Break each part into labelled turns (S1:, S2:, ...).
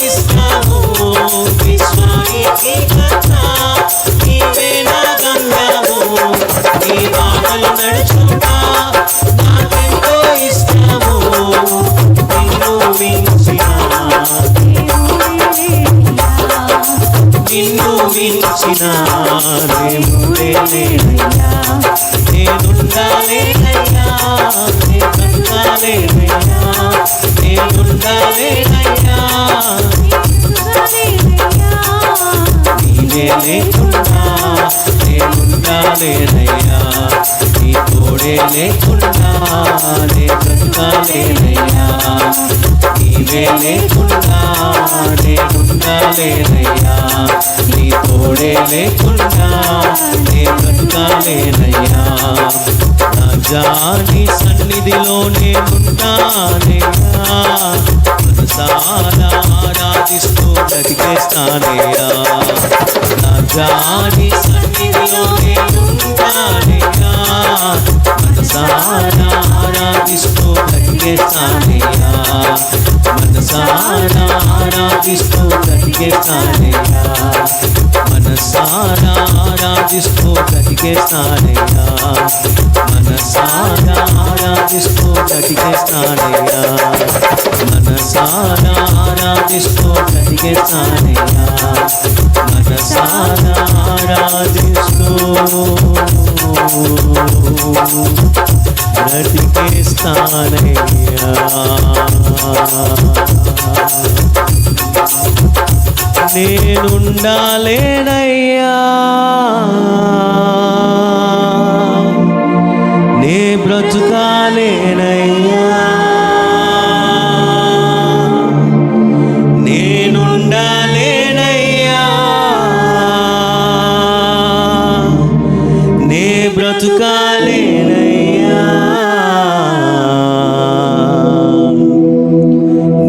S1: ఇష్టము విశ్వానికి కథ నీవే నా గమ్యము నీ మాటలు నడుచుట నాకెంతో ఇష్టము నిన్ను మించిన దేవుడే లేడయ్యా నేనుండాలేనయ్యా నీ కృపలేనయ్యా నేనుండాలేనయ్యా నీవే లేకుండా నేనుండాలేనయ్యా నీ తోడే లేకుండా నే బ్రతకాలేనయ్యా నీవే లేకుండా నేనుండాలేనయ్యా నీ తోడే లేకుండా నే బ్రతకాలేనయ్యా రాజా నీ సన్నిధిలో నేనుంటానయ్యా మనసారా ఆరాధిస్తూ బ్రతికేస్తానయ్యా రాజా నీ సన్నిధిలో నేనుంటానయ్యా మనసారా ఆరాధిస్తూ బ్రతికేస్తానయ్యా మనసారా ఆరాధిస్తూ బ్రతికేస్తానయ్యా మనసారా ఆరాధిస్తూ బ్రతికేస్తానయ్యా మనసారా ఆరాధిస్తూ బ్రతికేస్తానయ్యా మనసారా ఆరాధిస్తూ బ్రతికేస్తానయ్యా మనసారా ఆరాధిస్తూ బ్రతికేస్తానయ్యా నేనుండాలేనయ్యా నే బ్రతుకాలేనయ్యా నేనుండాలేనయ్యా నే బ్రతుకాలేనయ్యా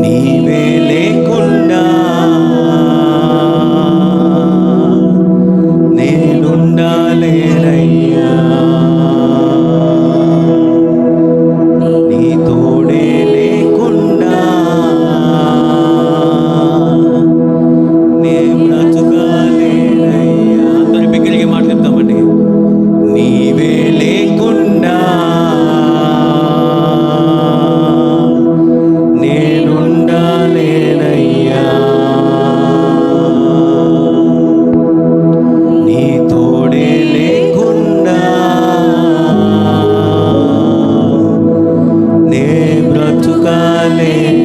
S1: నీవే లేకుండా నేనుండాలేనయ్యా నీ తోడే లేకుండా నే బ్రతుకాలేనయ్యా అందరి బిగ్గరగా మాట చెప్తామండి నీవే లేకుండా నేనుండాలేనయ్యా నీ తోడే లేకుండా నే బ్రతుకాలేనయ్యా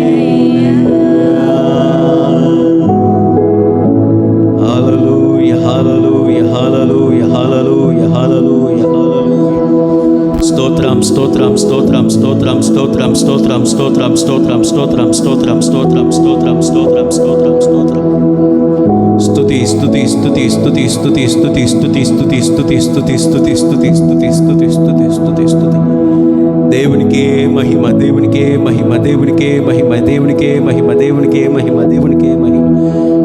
S1: హల్లెలూయా హల్లెలూయా హల్లెలూయా హల్లెలూయా హల్లెలూయా హల్లెలూయా స్తోత్రం స్తోత్రం స్తోత్రం స్తోత్రం స్తోత్రం స్తోత్రం స్తోత్రం స్తోత్రం స్తోత్రం స్తోత్రం స్తోత్రం స్తోత్రం స్తోత్రం స్తోత్రం స్తోత్రం స్తుతి స్తుతి స్తుతి స్తుతి స్తుతి స్తుతి స్తుతి స్తుతి స్తుతి స్తుతి స్తుతి స్తుతి స్తుతి స్తుతి స్తుతి స్తుతి స్తుతి దేవునికే మహిమ దేవునికే మహిమ దేవునికే మహిమ దేవునికే మహిమ దేవునికే మహిమ దేవునికే మహిమ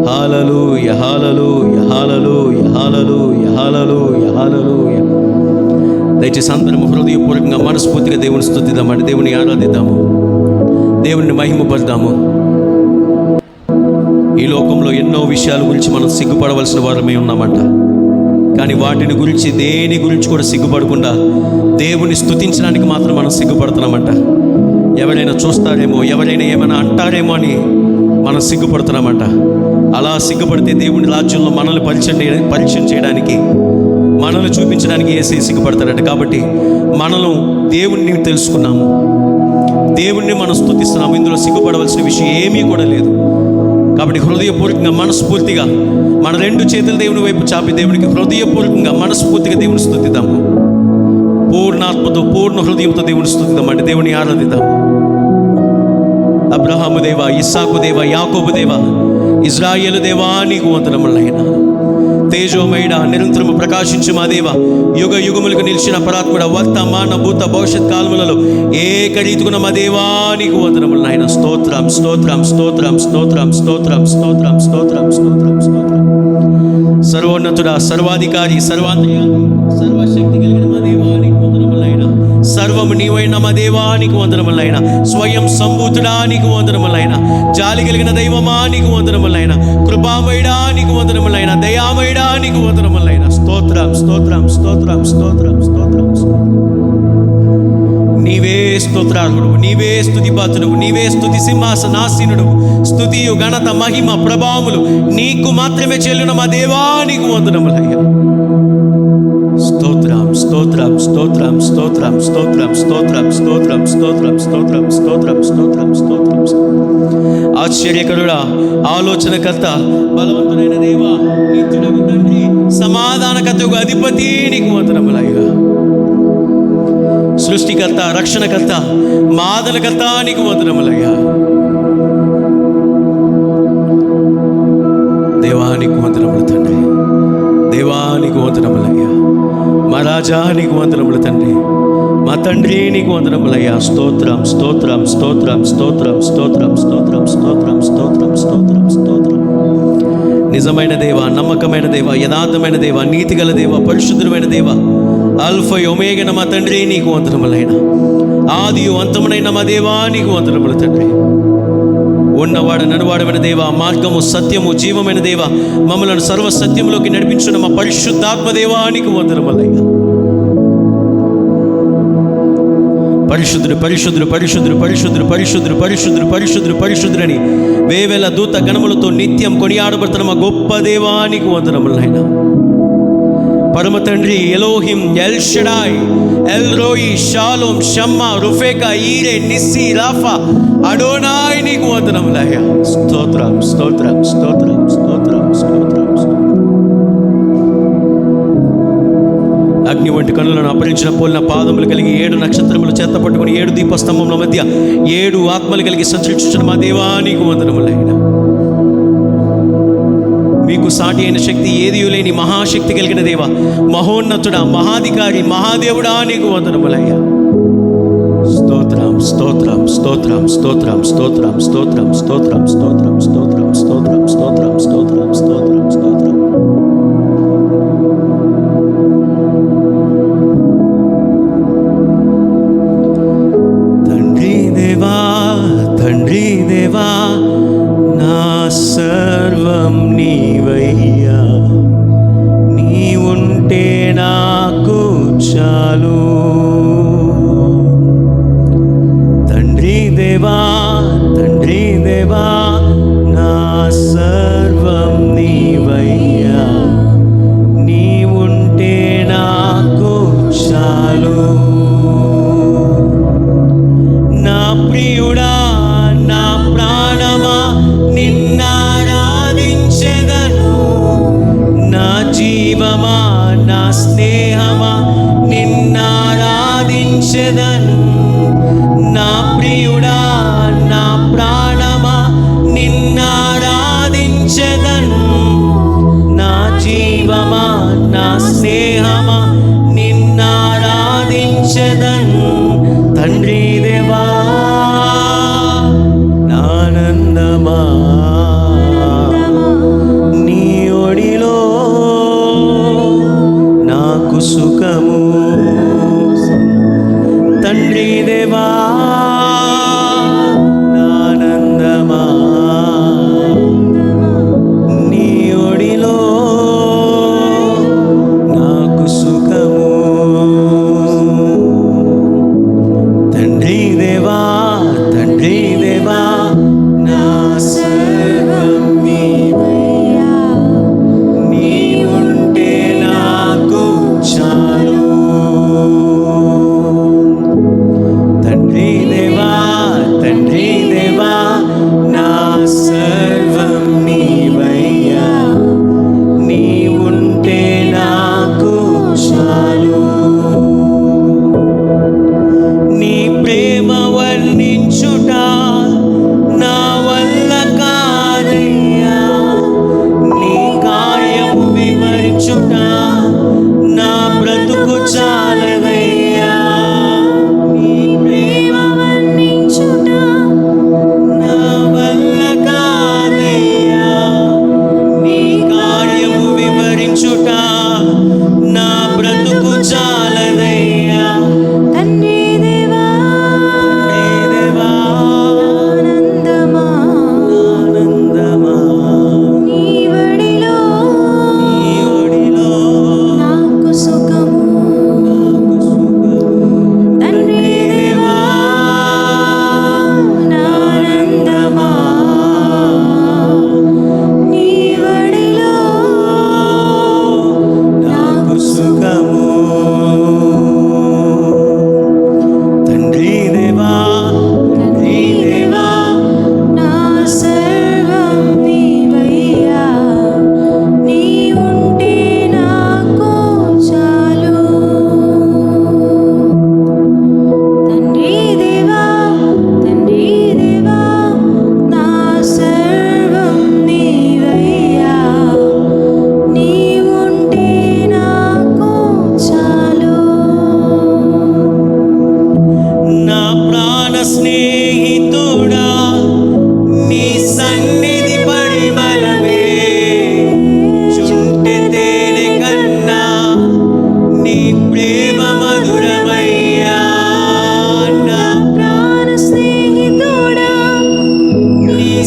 S1: హల్లెలూయా హల్లెలూయా హల్లెలూయా హల్లెలూయా హల్లెలూయా హల్లెలూయా దయచేసి అందరం హృదయపూర్వకంగా మనస్ఫూర్తిగా దేవుని స్తుతిద్దామండి దేవుని ఆరాధిద్దాము దేవుని మహిమపడదాము ఈ లోకంలో ఎన్నో విషయాల గురించి మనం సిగ్గుపడవలసిన వారమే ఉన్నామంట కానీ వాటిని గురించి దేని గురించి కూడా సిగ్గుపడకుండా దేవుని స్తుతించడానికి మాత్రం మనం సిగ్గుపడుతున్నామంట ఎవరైనా చూస్తారేమో ఎవరైనా ఏమైనా అంటారేమో అని మనం సిగ్గుపడుతున్నామంట అలా సిగ్గుపడితే దేవుని రాజ్యంలో మనల్ని పరిచయం చేయడానికి మనల్ని చూపించడానికి యేసే సిగ్గుపడతాడట కాబట్టి మనలో దేవుణ్ణి తెలుసుకున్నాము దేవుణ్ణి మనం స్తుతిస్తున్నాము ఇందులో సిగ్గుపడవలసిన విషయం ఏమీ కూడా లేదు కాబట్టి హృదయపూర్వకంగా మనస్ఫూర్తిగా మన రెండు చేతులు దేవుని వైపు చాపి దేవునికి హృదయపూర్వకంగా మనస్ఫూర్తిగా దేవుని స్తుతిద్దాము పూర్ణాత్మతో పూర్ణ హృదయంతో దేవుని స్తుతిద్దామంటే దేవుని ఆరాధిద్దాము అబ్రహాము దేవా ఇస్సాకు దేవా యాకోబు దేవా ఇజ్రాయేలు దేవా నీకు వందనములైనా తేజోమయుడ నిరంతరము ప్రకాశించు మా దేవ యుగ యుగములకు నిలిచిన పరాత్ముడ వర్తమాన భూత భవిష్యత్ కాలములలో ఏకరీతికున్న మా దేవా నీకు వందనములు నాయన స్తోత్రం స్తోత్రం స్తోత్రం స్తోత్రం స్తోత్రం స్తోత్రం స్తోత్రం స్తోత్రం స్తోత్రం సర్వోన్నతుడా, సర్వాధికారి, సర్వాంతర్యామి, సర్వశక్తి కలిగిన మా దేవానికి వందనములైన, సర్వము నీవైన మా దేవానికి వందనములైన, స్వయం సంభూతుడానికి వందనములైన, జాలి కలిగిన దైవమానికి వందనములైన, కృపామయడానికి వందనములైన, దయామయడానికి వందనములైన. స్తోత్రం స్తోత్రం స్తోత్రం స్తోత్రం స్తోత్రం. నీవే స్తోత్రార్హుడు, నీవే స్తుతిపాత్రుడు, నీవే స్తుతి సింహాసనాసీనుడు. స్తుతియు ఘనత మహిమ ప్రభావములు నీకు మాత్రమే చెల్లున మా దేవానికి వందనములయ్యా. స్తోత్రం స్తోత్రం స్తోత్రం స్తోత్రం స్తోత్రం స్తోత్రం స్తోత్రం స్తోత్రం స్తోత్రం స్తోత్రం స్తోత్రం స్తోత్రం. ఆశ్చర్యకరుడా, ఆలోచనకర్త, బలవంతుడైన దేవా, నిత్యుడగు తండ్రి, సమాధానకర్తకు అధిపతి నీకు వందనములయ్యా. సృష్టికర్త, రక్షణకర్త, మాదనకర్త నీకు వందనములయ్యా. దేవానికి వందనములు తండ్రి, దేవానికి వందనములయ్యా. మా రాజా నీకు వందనములు తండ్రి, మా తండ్రి నీకు వందనములయ్యా. స్తోత్రం స్తోత్రం స్తోత్రం స్తోత్రం స్తోత్రం స్తోత్రం స్తోత్రం స్తోత్రం స్తోత్రం స్తోత్రం. నిజమైన దేవ, నమ్మకమైన దేవ, యథార్థమైన దేవ, నీతిగల దేవ, పరిశుద్ధమైన దేవ, ఆల్ఫా ఒమేగన మా తండ్రి నీకు వందనములైన, ఆదియు అంతమునైన మా దేవా నీకు వందనములు తండ్రి. ఉన్నవాడ నడువాడమైన దేవ, మార్గము సత్యము జీవమైన దేవ, మమ్మలను సర్వ సత్యంలోకి నడిపించిన మా పరిశుద్ధాత్మ దేవా నీకు వందనములయ్యా. పరిశుద్ధుడు పరిశుద్ధుడు పరిశుద్ధుడు పరిశుద్ధుడు పరిశుద్ధుడు పరిశుద్ధుడు పరిశుద్ధుడు పరిశుద్ధుడని వేవేల దూత గణములతో నిత్యం కొనియాడబడుతున్న మా గొప్ప దేవా నీకు వందనములైనా. పరమ తండ్రి, Elohim, El Shaddai, El Roi, Shalom, Shammah, రుఫేకా, ఈరే, నిస్సి, రాఫా, అడోనాయ్ నీకు వందనములయ్యా. స్తోత్రం స్తోత్రం స్తోత్రం స్తోత్రం స్తోత్రం. అగ్ని వంటి కనులను అపరించిన పోలిన పాదములు కలిగి 7 నక్షత్రములు చేత పట్టుకుని 7 దీపస్తంభముల మధ్య 7 ఆత్మలు కలిగి సంచరించిన మా దేవా నీకు వందనములైనా. మీకు సాటి అయిన శక్తి ఏదియూ లేని మహాశక్తి కలిగిన దేవ, మహోన్నతుడా, మహాధికారి, మహాదేవుడా నీకు వందనములయ్యా. స్తోత్రం స్తోత్రం స్తోత్రం స్తోత్రం స్తోత్రం స్తోత్రం స్తోత్రం స్తోత్రం స్తోత్రం స్తోత్రం స్తోత్రం స్తోత్రం స్తోత్రం స్తోత్రం. తండ్రి దేవా, తండ్రి దేవా, నా సర్వం నీవయ్యా, నీ ఉంటే నాకు చాలు. తండ్రి దేవా, తండ్రి దేవా, నా సర్వం నీవయ్యా, నీ ఉంటే నాకు చాలు. నా ప్రియుడా, నా ప్రాణమా, నిన్నారాధించెదను. నా జీవమా, నా స్నేహమా, నిన్నారాధించెదను. నా ప్రియుడా, నా ప్రాణమా, నిన్నారాధించెదను. నా జీవమా, నా స్నేహమా, నిన్నారాధించెదను. తండ్రి దేవా, నానందమా, నీ ఒడిలో నాకు సుఖము. తండ్రి దేవా, నానందమా, నీ ఒడిలో నాకు సుఖము. తండ్రి దేవా, తండ్రి దేవా, నా సర్వం నీవయ్యా, నీ ఉంటే నాకు చాలు.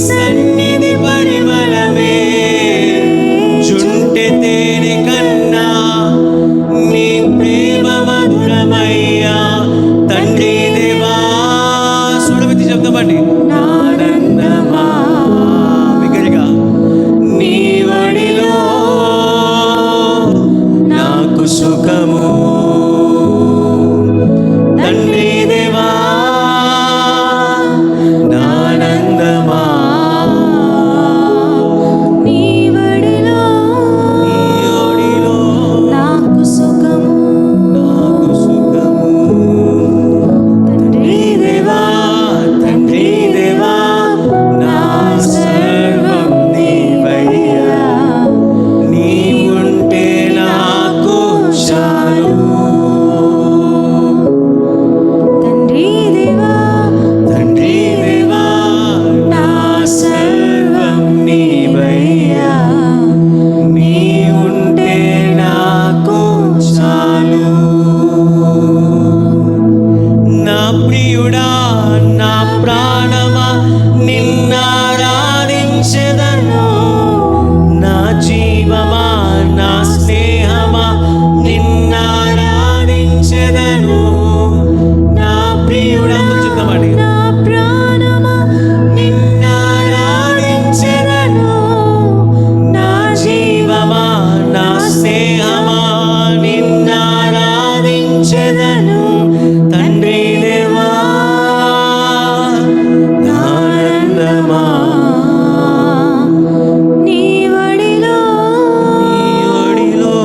S1: సన్నిధి పరిమళమే జుంటె తేనె కన్నా నీ ప్రేమ మధురమయ్యా తండ్రి దేవా. స్వరమెత్తి చెప్తామండి. ఆనందమా బిగ్గరగా నీ వడిలో నాకు సుఖము తండ్రి దేవా. ఆనందమా
S2: నీ వడిలో నాకు సుఖము తండ్రి దేవా,
S1: తండ్రి దేవా నా సర్వం నీవయ్యా నీ ఉంటే నాకు చాలు.
S2: తండ్రి దేవా,
S1: తండ్రి దేవా నా సర్వం నీవయ్యా నీ ఉంటే నాకు చాలు. నా ప్రియుడా నా ప్రాణమా నిన్నారాధించెదను. నా జీవమా నా స్నేహమా నిన్నారాధించెదను. నా ప్రియుడా చెప్తామండి.
S2: నా ప్రాణమా
S1: నిన్నారాధించెదను. నా జీవమా నా స్నేహమా నిన్నారాధించెదను. తండ్రి దేవా ఆనందమా
S2: నీ వడిలో
S1: నీ ఒడిలో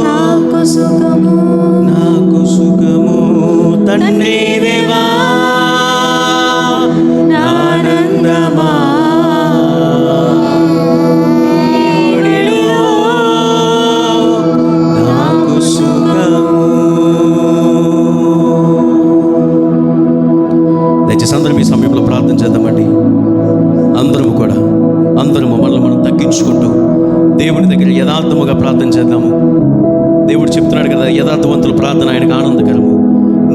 S2: నాకు సుఖము
S1: నాకు సుఖము తండ్రి దేవా. ఆనందమా నీ ఒడిలో నాకు సుఖము. దయచేసి అందరం ఈ సమయంలో ప్రార్థన చేద్దామండి. అందరము కూడా అందరము మనల్ని మనం తగ్గించుకుంటూ దేవుని దగ్గర యథార్థముగా ప్రార్థన చేద్దాము. దేవుడు చెప్తున్నాడు కదా, యథార్థవంతుల ప్రార్థన ఆయనకు ఆనందకరము,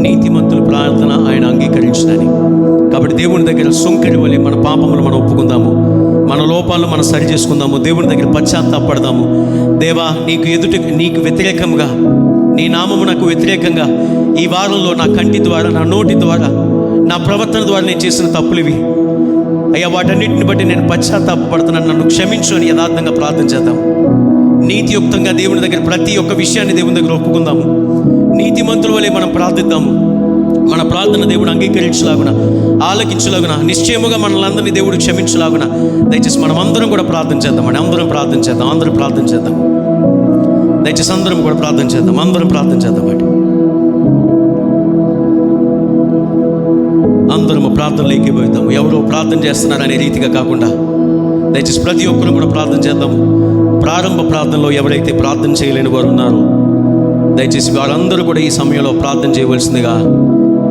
S1: నీతిమంతుల ప్రార్థన ఆయన అంగీకరించునని. కాబట్టి దేవుని దగ్గర సొంకరి వలె మన పాపములు మనం ఒప్పుకుందాము, మన లోపాలను మనం సరి చేసుకుందాము, దేవుని దగ్గర పశ్చాత్తాపడదాము. దేవా నీకు వ్యతిరేకంగా, నీ నామము నాకు వ్యతిరేకంగా ఈ వారంలో నా కంటి ద్వారా, నా నోటి ద్వారా, నా ప్రవర్తన ద్వారా నేను చేసిన తప్పులు ఇవి అయ్యా, వాటన్నిటిని బట్టి నేను పశ్చాత్తాపడుతున్నాను, నన్ను క్షమించు అని యథార్థంగా ప్రార్థన చేద్దాం. నీతియుక్తంగా దేవుని దగ్గర ప్రతి ఒక్క విషయాన్ని దేవుని దగ్గర ఒప్పుకుందాము. నీతిమంతుల వలె మనం ప్రార్థిద్దాము. మన ప్రార్థన దేవుడు అంగీకరించలాగున, ఆలకించలాగున, నిశ్చయముగా మనల్ని దేవుడు క్షమించలాగున దయచేసి మనం అందరం కూడా ప్రార్థన చేద్దామండి. అందరం ప్రార్థన చేద్దాం, అందరం ప్రార్థన చేద్దాం. దయచేసి అందరం కూడా ప్రార్థన చేద్దాం, అందరం ప్రార్థన చేద్దామండి. అందరము ప్రార్థనలు ఏకీభవిద్దాము. ఎవరో ప్రార్థన చేస్తున్నారు అనే రీతిగా కాకుండా దయచేసి ప్రతి ఒక్కరు కూడా ప్రార్థన చేద్దాము. ప్రారంభ ప్రార్థనలో ఎవరైతే ప్రార్థన చేయలేని వారు ఉన్నారో దయచేసి వారందరూ కూడా ఈ సమయంలో ప్రార్థన చేయవలసిందిగా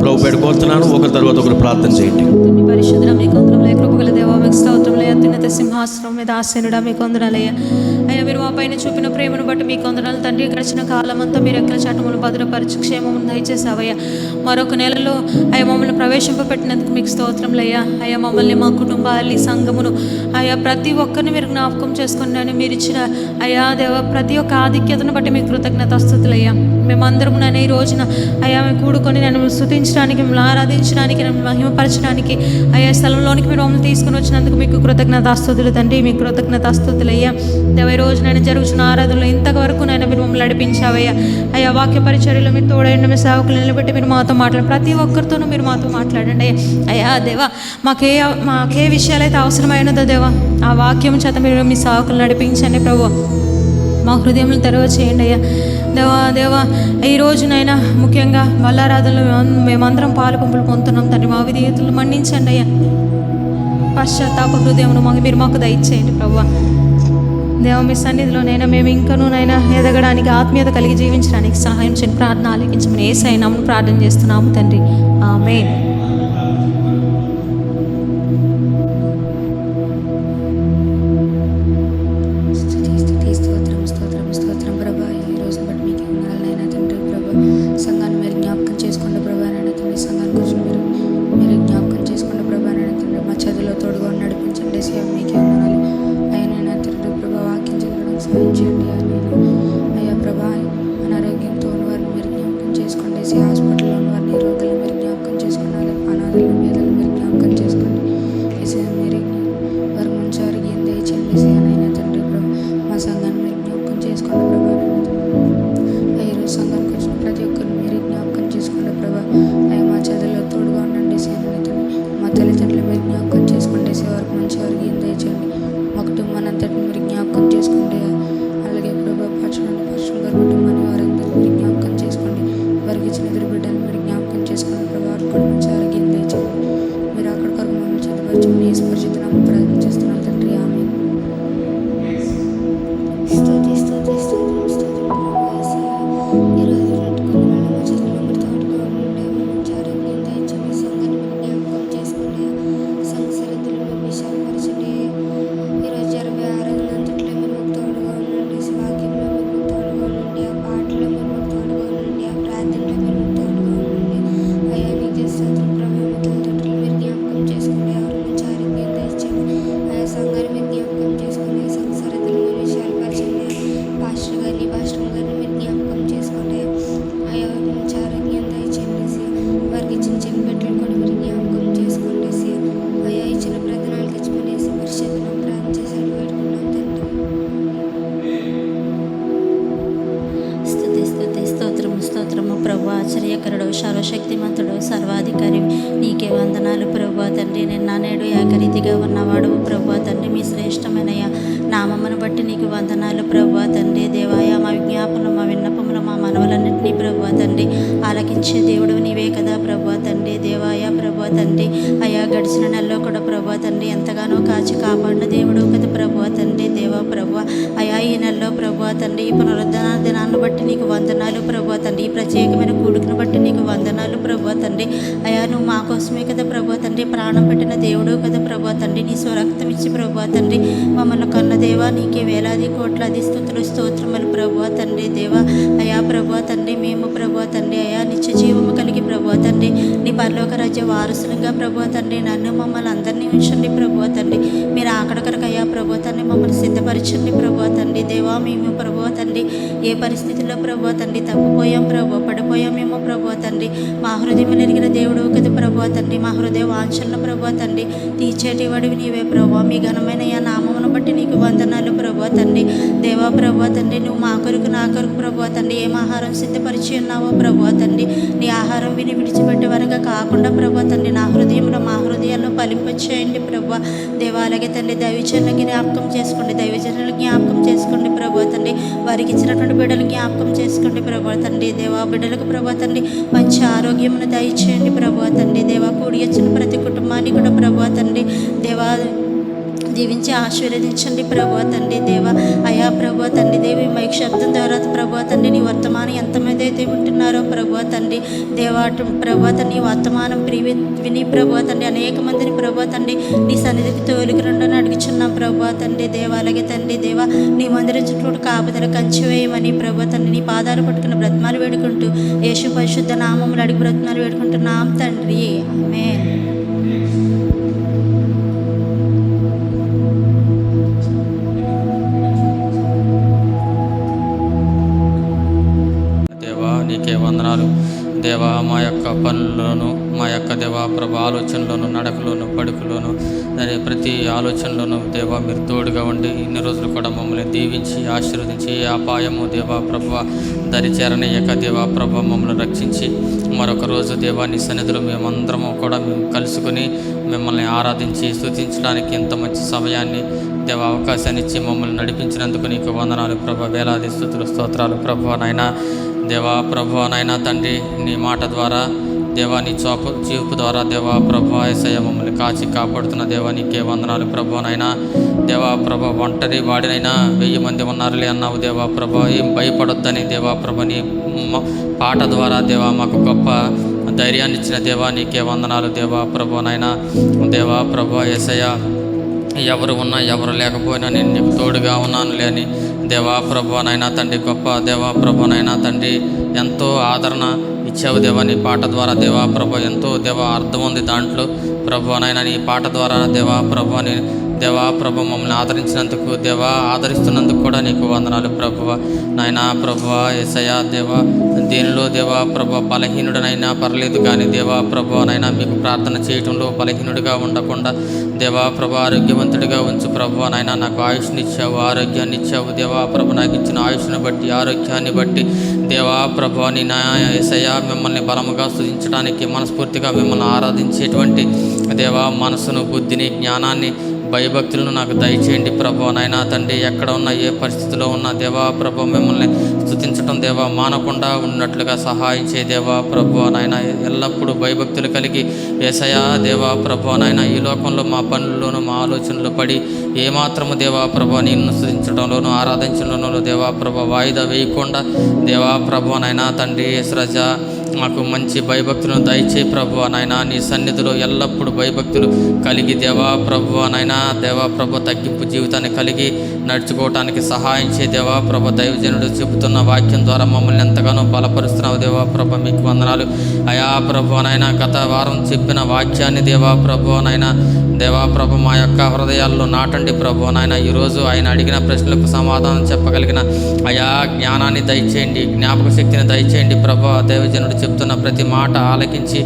S1: ప్రభుపేట కోరుతున్నాను. ఒకరి తర్వాత ఒకరు ప్రార్థన చేయండి.
S2: పరిశుద్ధ మీకు వందనాలయ్యా, కృపగల దేవా మీకు స్తోత్రములయ్యా, అత్యున్నత సింహాసనం మీద ఆసీనుడా మీకు వందనాలయ్యా. అయ్యా మీరు మా పైన చూపిన ప్రేమను బట్టి మీకు వందనాలు తండ్రి. గడిచిన కాలం అంతా మీరు ఎక్కల చట్టములు భద్రపరిచి క్షేమము దయచేసావయ్యా. మరొక నెలలో అయ్యా మమ్మల్ని ప్రవేశింపబెట్టినందుకు మీకు స్తోత్రములయ్యా. అయ్యా మమ్మల్ని, మా కుటుంబాన్ని, సంఘమును అయ్యా ప్రతి ఒక్కరిని మీరు జ్ఞాపకం చేసుకుని మీరు ఇచ్చిన అయ్యా దేవ ప్రతి ఒక్క ఆధిక్యతను బట్టి మీకు కృతజ్ఞతాస్తుతులయ్యా. మేమందరము నన్ను ఈ రోజున అయ్యా మేము కూడుకొని నన్ను స్తుతించడానికి, మిమ్మల్ని ఆరాధించడానికి, నన్ను మహిమపరచడానికి అయ్యా స్థలంలోనికి మీరు మమ్మల్ని తీసుకుని వచ్చినందుకు మీకు కృతజ్ఞతాస్తుతులు తండ్రి. మీకు కృతజ్ఞతాస్తుతులయ్యా. దేవ ఈ రోజు నేను జరుగుతున్న ఆరాధనలో ఇంతవరకు నైనా మీరు మమ్మల్ని నడిపించావయ్యా. అయ్యా వాక్య పరిచర్యలో మీరు తోడైన మీ సేవకులు నిలబెట్టి మీరు మాతో మాట్లాడండి. ప్రతి ఒక్కరితోనూ మీరు మాతో మాట్లాడండి అయ్యా. దేవా మాకే విషయాలైతే అవసరమైనదో దేవా ఆ వాక్యం చేత మీరు మీ సేవకులు నడిపించండి ప్రభు. మా హృదయంలో తెరవ చేయండి అయ్యా. దేవా ఈ రోజునైనా ముఖ్యంగా బల్లారాధనలో మేమందరం పాలు పంపులు పొందుతున్నాం తండ్రి. మా విధేయతలు మన్నించండి అయ్యా. పశ్చాత్తాప హృదయమును మీరు మాకు దయచేయండి ప్రభు. దేవ మీ సన్నిధిలోనైనా మేము ఇంకనూనైనా ఎదగడానికి, ఆత్మీయత కలిగి జీవించడానికి సహాయం చేయని ప్రార్థన ఆలకించమని యేసయ్య నామమున ప్రార్థన చేస్తున్నాము తండ్రి. ఆమేన్.
S3: మీకే వందనాలు. అయ్యా నేను తండ్రి ప్రభా వాక్యం చదవడానికి సహాయం చేయండి. అయ్యా ప్రభా అనారోగ్యంతో ఉన్న వారిని మీరు జ్ఞాపకం చేసుకోండి. హాస్పిటల్లో ఉన్న వారిని రోగులను మీరు జ్ఞాపకం చేసుకోండి. అనాథలను పేదలను మీరు జ్ఞాపకం చేసుకోండి. మీరే వారు మంచి ఆరోగ్యం దయచేయండి. అయినా తండ్రి ప్రభా మా సంఘాన్ని మీరు జ్ఞాపకం చేసుకోండి ప్రభా. ఈరోజు సంఘానికి వచ్చిన ప్రతి ఒక్కరిని మీరే జ్ఞాపకం చేసుకోండి ప్రభా. అయ్యా మా చదువులో తోడుగా ఉండండి. మా తల్లిదండ్రులు మీరు జ్ఞాపకం చేసుకోండి. వారికి మంచి ఆరోగ్యం దయచేయండి. మా కుటుంబానంతటిని మీరు జ్ఞాపకం చేసుకోండి. అలాగే ప్రభా పరచుల గారు కుటుంబాన్ని వారందరూ మీరు జ్ఞాపకం చేసుకోండి. వారికి ఇచ్చిన ఎదురు బిడ్డను మీరు జ్ఞాపకం చేసుకోండి ప్రభా. వారికి కూడా మంచి ఆరోగ్యం దయచేయండి. మీరు అక్కడి కొరకు మమ్మల్ని చదువుపరచమని యేసు పరిశుద్ధ నామమున ప్రార్థన చేస్తున్నాం తండ్రి. ఆమేన్.
S4: ఆశ్చర్యకరుడు, సర్వశక్తిమంతుడు, సర్వాధికారి నీకే వందనాలు ప్రభువా తండ్రి. నిన్న నేడు ఏకరీతిగా ఉన్నవాడు ప్రభువా తండ్రి. మీ శ్రేష్టమైన నామమును బట్టి నీకు వందనాలు ప్రభువా తండ్రి. దేవాయ మా విజ్ఞాపనలు, మా విన్నపములు, మా మనవులన్నింటినీ ప్రభువా తండ్రి ఆలకించే దేవుడు నీవే కదా ప్రభువా తండ్రి. దేవాయ ప్రభువా తండ్రి అయా గడిచిన నెలలో కూడా ప్రభువా తండ్రి ఎంతగానో కాచి కాపాడిన దేవుడు కదా ప్రభువా తండ్రి. దేవా ప్రభువా అయా ఈ నెలలో ప్రభువా తండ్రి ఈ పునరుద్ధరణ దినాన్ని బట్టి నీకు వందనాలు ప్రభువా తండ్రి. ఈ ప్రత్యేకమైన కూడుకును బట్టి నీకు వందనాలు ప్రభువా తండ్రి. అయా నువ్వు మా కోసమే కదా ప్రభువా తండ్రి ప్రాణం పెట్టిన దేవుడు కదా ప్రభువా తండ్రి. నీ స్వరక్తం ఇచ్చి ప్రభువా తండ్రి మమ్మల్ని కన్న దేవా నీకే వేలాది కోట్లాది స్తుతులు స్తోత్రములు ప్రభువా తండ్రి. దేవా అయా ప్రభువా తండ్రి మేము ప్రభువా తండ్రి అయా నిత్య జీవము కలిగి ప్రభువా తండ్రి నీ పరలోక రాజ్య వారసులుగా ప్రభువా తండ్రి నన్ను మమ్మల్ని అందరినీ ఉంచండి ప్రభువా తండ్రి. మీరు ఆకడకరకు అయ్యా ప్రభువా తండ్రి మమ్మల్ని సిద్ధపరచండి ప్రభువా తండ్రి. దేవా మేము ప్రభువా తండ్రి ఏ పరిస్థితుల్లో ప్రభువా తండ్రి తప్పిపోయాం ప్రభువా పడిపోయామేమో ప్రభువా తండ్రి. మా హృదయం ఎరిగిన దేవుడు కదా ప్రభువా తండ్రి. మా హృదయ వాంఛలను ప్రభువా తండ్రి తీర్చేటి వాడివి నీవే ప్రభువా. మీ ఘనమైన నామమును బట్టి నీకు వందనాలు ప్రభువా తండ్రి. దేవా ప్రభువా తండ్రి నువ్వు మా కొరకు నా కొరకు ప్రభువా తండ్రి ఏం ఆహారం సిద్ధపరిచి ఉన్నావో ప్రభువా తండ్రి. నీ ఆహారం విని విడిచిపెట్టే వరగా కాకుండా ప్రభువా తండ్రి నా హృదయంలో మా హృదయాల్లో ఫలింపచేయండి ప్రభువా. దేవా అలాగే తండ్రి దైవజనులకి జ్ఞాపకం చేసుకోండి. దైవజనులు జ్ఞాపకం చేసుకోండి ప్రభువా తండ్రి. వారికి ఇచ్చినటువంటి బిడ్డలు జ్ఞాపకం చేసుకోండి ప్రభువా తండ్రి. దేవా బిడ్డలకు ప్రభువా తండ్రి మంచి ఆరోగ్యమును దయచేయండి ప్రభువా తండ్రి. దేవా కూడి వచ్చిన ప్రతి కుటుంబాన్ని కూడా ప్రభువా తండ్రి దేవా దీవించి ఆశీర్వదించండి ప్రభువా తండ్రి. దేవా అయా ప్రభువా తండ్రి దేవి మైక్ శబ్దం ద్వారా ప్రభువా తండ్రి నీ వర్తమానం ఎంతమంది అయితే వింటున్నారో ప్రభువా తండ్రి. దేవా ప్రభువా తండ్రి నీ వర్తమానం విని ప్రభువా తండ్రి అనేక మందిని ప్రభువా తండ్రి నీ సన్నిధికి తోలికి రెండని అడుగుచున్నాం ప్రభువా తండ్రి. దేవా అలాగే తండ్రి దేవా నీ మందిరం చుట్టూ కాపుదల కంచి వేయమని ప్రభువా తండ్రి నీ పాదాలు పట్టుకున్న బ్రతమాలు వేడుకుంటూ యేసు పరిశుద్ధ నామములు అడిగి బ్రతమాలు వేడుకుంటున్నాం తండ్రి. ఆమేన్.
S5: నీకే వందనాలు దేవా. మా యొక్క పనుల్లోనూ మా యొక్క దేవా ప్రభు ఆలోచనలోను నడకలోను పడుకులోను ప్రతి ఆలోచనలోనూ దేవా మీరు తోడుగా ఉండి ఇన్ని రోజులు కూడా మమ్మల్ని దీవించి ఆశీర్వదించి ఏ అపాయము దేవా ప్రభు దరి చేరనీయక దేవా ప్రభు మమ్మల్ని రక్షించి మరొక రోజు దేవా నీ సన్నిధిలో మేమందరము కూడా మేము కలుసుకుని మిమ్మల్ని ఆరాధించి స్తుతించడానికి ఇంత మంచి సమయాన్ని దేవా అవకాశాన్ని ఇచ్చి మమ్మల్ని నడిపించినందుకు నీకు వందనాలు ప్రభు. వేలాది స్తుతులు స్తోత్రాలు ప్రభు. నాయనా దేవా ప్రభు నాయనా తండ్రి నీ మాట ద్వారా దేవా నీ చూపు ద్వారా దేవా ప్రభు యేసయ్య మమ్మల్ని కాచి కాపాడుతున్న దేవా నీకే వందనాలు ప్రభు. నాయనా దేవా ప్రభు ఒంటరి వాడినైనా 1000 మంది ఉన్నారులే అన్నావు దేవా ప్రభు. ఏం భయపడొద్దని దేవా ప్రభు నీ పాట ద్వారా దేవా మాకు గొప్ప ధైర్యాన్ని ఇచ్చిన దేవా నీకే వందనాలు దేవా ప్రభు. నాయనా దేవా ప్రభు యేసయ్య ఎవరు ఉన్నా ఎవరు లేకపోయినా నేను నీకు తోడుగా ఉన్నానులే అని దేవా ప్రభు నాయనా తండ్రి గొప్ప దేవా ప్రభు నాయనా తండ్రి ఎంతో ఆదరణ ఇచ్చావు దేవా నీ పాట ద్వారా దేవా ప్రభు. ఎంతో దేవా అర్థం ఉంది దాంట్లో ప్రభు నాయనా నీ పాట ద్వారా దేవా ప్రభు దేవా ప్రభు మమ్మల్ని ఆదరించినందుకు దేవా ఆదరిస్తున్నందుకు కూడా నీకు వందనాలు ప్రభువ. నాయనా ప్రభువ యేసయ్యా దేవా దీనిలో దేవా ప్రభు బలహీనుడనైనా పర్లేదు కానీ దేవా ప్రభు నైనా మీకు ప్రార్థన చేయటంలో బలహీనుడిగా ఉండకుండా దేవా ప్రభు ఆరోగ్యవంతుడిగా ఉంచు ప్రభు. నాయనా నాకు ఆయుష్ని ఇచ్చావు, ఆరోగ్యాన్ని ఇచ్చావు దేవా ప్రభు. నాకు ఇచ్చిన ఆయుష్ని బట్టి ఆరోగ్యాన్ని బట్టి దేవా ప్రభు నీ నా యేసయ్యా మిమ్మల్ని బలముగా స్తుతించడానికి మనస్ఫూర్తిగా మిమ్మల్ని ఆరాధించేటువంటి దేవా మనసును, బుద్ధిని, జ్ఞానాన్ని, భయభక్తులను నాకు దయచేయండి ప్రభు. నాయనా తండ్రి ఎక్కడ ఉన్నా ఏ పరిస్థితిలో ఉన్నా దేవా ప్రభు మిమ్మల్ని స్తుతించడం దేవా మానకుండా ఉన్నట్లుగా సహాయం చేయ దేవా ప్రభు. నాయన ఎల్లప్పుడూ భయభక్తులు కలిగి యేసయ్యా దేవా ప్రభు నాయన ఈ లోకంలో మా పనుల్లోనూ మా ఆలోచనలు పడి ఏమాత్రము దేవా ప్రభు నిన్ను స్తుతించడంలోనూ ఆరాధించడంలోనూ దేవా ప్రభు వాయిదా వేయకుండా దేవా ప్రభు నాయనా తండ్రి యేసరాజ మాకు మంచి భయభక్తులను దయచేయి ప్రభు. నాయన నీ సన్నిధిలో ఎల్లప్పుడూ భయభక్తులు కలిగి దేవా ప్రభు నాయన దేవా ప్రభు తగ్గింపు జీవితాన్ని కలిగి నడుచుకోవటానికి సహాయం చేయ దేవా ప్రభు. దైవజనుడు చెబుతున్న వాక్యం ద్వారా మమ్మల్ని ఎంతగానో బలపరుస్తున్నావు దేవా ప్రభు, మీకు వందనాలు అయా ప్రభు. నాయన గత వారం చెప్పిన వాక్యాన్ని దేవా ప్రభు నాయన దేవా ప్రభు మా యొక్క హృదయాల్లో నాటండి ప్రభు. నాయన ఈరోజు ఆయన అడిగిన ప్రశ్నలకు సమాధానం చెప్పగలిగిన అయా జ్ఞానాన్ని దయచేయండి, జ్ఞాపక శక్తిని దయచేయండి ప్రభు. దైవజనుడు చెప్తున్న ప్రతి మాట ఆలకించి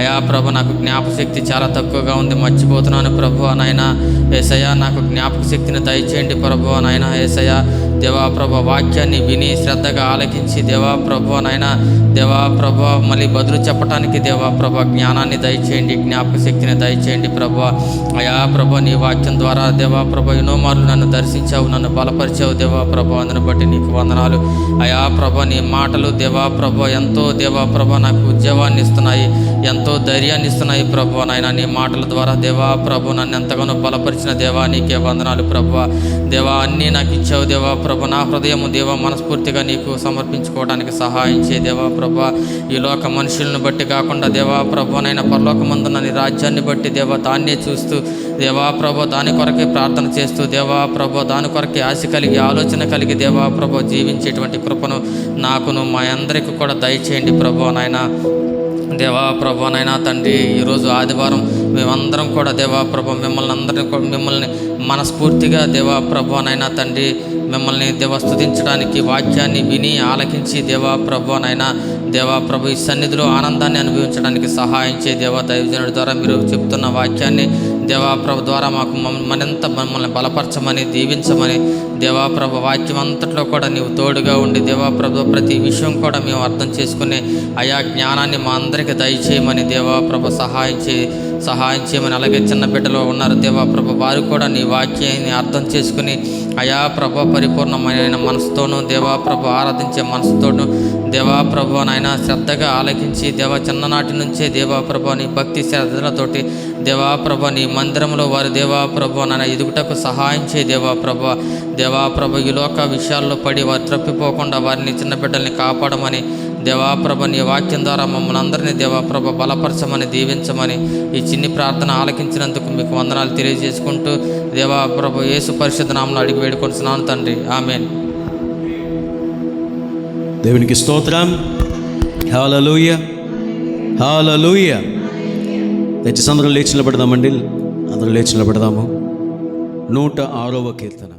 S5: అయా ప్రభు నాకు జ్ఞాపక శక్తి చాలా తక్కువగా ఉంది, మర్చిపోతున్నాను ప్రభు. నాయన యేసయ్యా నాకు జ్ఞాపక శక్తిని దయచేయండి ప్రభు. నాయన యేసయ్యా దేవా ప్రభు వాక్యాన్ని విని శ్రద్ధగా ఆలకించి దేవా ప్రభు నాయన దేవా ప్రభు మళ్ళీ బదులు చెప్పడానికి దేవా ప్రభు జ్ఞానాన్ని దయచేయండి, జ్ఞాపక శక్తిని దయచేయండి ప్రభు. అయా ప్రభు నీ వాక్యం ద్వారా దేవా ప్రభు ఎన్నో మార్లు నన్ను దర్శించావు, నన్ను బలపరిచావు దేవా ప్రభు. అందుని బట్టి నీకు వందనాలు అయా ప్రభు. నీ మాటలు దేవా ప్రభు ఎంతో దేవా ప్రభు నాకు ఉద్యోగాన్ని ఇస్తున్నాయి, ఎంతో ధైర్యాన్ని ఇస్తున్నాయి ప్రభు. నాయన నీ మాటల ద్వారా దేవా ప్రభు నన్ను ఎంతగానో బలపరిచిన దేవా నీకే వందనాలు ప్రభు. దేవా అన్నీ నాకు ఇచ్చావు దేవా ప్రభు. నా హృదయము దేవా మనస్ఫూర్తిగా నీకు సమర్పించుకోవడానికి సహాయం చేయ దేవా ప్రభు. ఈ లోక మనుషులను బట్టి కాకుండా దేవా ప్రభు నైనా పరలోకమందున్న నీ రాజ్యాన్ని బట్టి దేవా దాన్నే చూస్తూ దేవా ప్రభు దాని కొరకే ప్రార్థన చేస్తూ దేవా ప్రభు దాని కొరకే ఆశ కలిగి ఆలోచన కలిగి దేవా ప్రభు జీవించేటువంటి కృపను నాకును మా అందరికీ కూడా దయచేయండి ప్రభు. నాయన దేవా ప్రభు నాయనా తండ్రి ఈరోజు ఆదివారం మేమందరం కూడా దేవా ప్రభు మిమ్మల్ని మనస్ఫూర్తిగా దేవా ప్రభు నాయనా తండ్రి మిమ్మల్ని దేవా స్తుతించడానికి వాక్యాన్ని విని ఆలకించి దేవా ప్రభు నాయనా దేవా ప్రభు ఈ సన్నిధిలో ఆనందాన్ని అనుభవించడానికి సహాయం చేయ దేవా. దైవజనుడి ద్వారా మీరు చెప్తున్న వాక్యాన్ని దేవా ప్రభు ద్వారా మాకు మరింత మమ్మల్ని బలపరచమని దీవించమని దేవా ప్రభు వాక్యం అంతట్లో కూడా నీవు తోడుగా ఉండి దేవా ప్రభు ప్రతి విషయం కూడా మేము అర్థం చేసుకునే అయా జ్ఞానాన్ని మా అందరికీ దయచేయమని దేవా ప్రభు సహాయం చేయమని. అలాగే చిన్న బిడ్డలో ఉన్నారు దేవా ప్రభు, వారు కూడా నీ వాక్యాన్ని అర్థం చేసుకుని అయా ప్రభు పరిపూర్ణమైన మనసుతోనూ దేవా ప్రభు ఆరాధించే మనసుతోనూ దేవా ప్రభు నాయన శ్రద్ధగా ఆలకించి దేవా చిన్ననాటి నుంచే దేవా ప్రభు నీ భక్తి శ్రద్ధలతోటి దేవా ప్రభు నీ మందిరంలో వారు దేవా ప్రభు నాయన ఎదుగుటకు సహాయం చేయ దేవా ప్రభు. దేవా ప్రభు ఈ లోక విషయాల్లో పడి వారు తప్పిపోకుండా వారిని చిన్న బిడ్డల్ని కాపాడమని దేవా ప్రభు నీ వాక్యం ద్వారా మమ్మల్ని అందరినీ దేవా ప్రభు బలపరచమని దీవించమని ఈ చిన్ని ప్రార్థన ఆలకించినందుకు మీకు వందనాలు తెలియజేసుకుంటూ దేవా ప్రభు యేసు పరిశుద్ధ నామమున అడిగి వేడుకొంటున్నాను తండ్రి, ఆమేన్.
S1: దేవునికి స్తోత్రం. హల్లెలూయా, హల్లెలూయా. దయచేసి అందరూ లేచి నిలబడదామండి, అందరూ లేచి నిలబడదాము. 106వ కీర్తన.